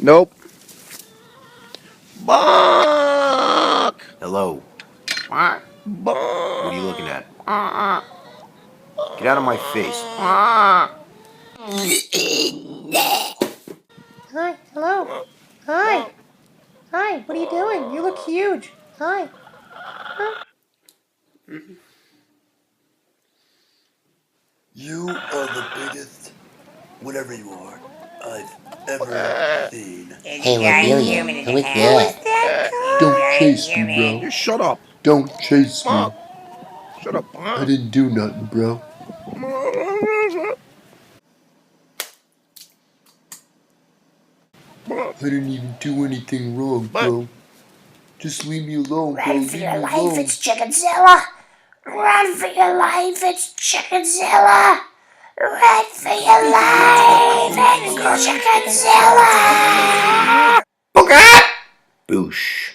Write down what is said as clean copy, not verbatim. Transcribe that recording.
Nope. Bark! Hello. Bark! What are you looking at? Get out of my face. Bark! Hi, hello. Hi. Hi, what are you doing? You look huge. Hi. Huh? You are the biggest, whatever you are, I've ever seen. Hey, Lobelia, who is that? Don't chase me, bro. You shut up. Don't chase me. Bark! Shut up, I Bark! didn't do nothing, bro. I didn't even do anything wrong, bro. Just leave me alone, bro. Run Leave for me your life, alone. it's Chickenzilla! Run for your life, it's Chickenzilla! Run for your life, it's Chickenzilla! Boosh.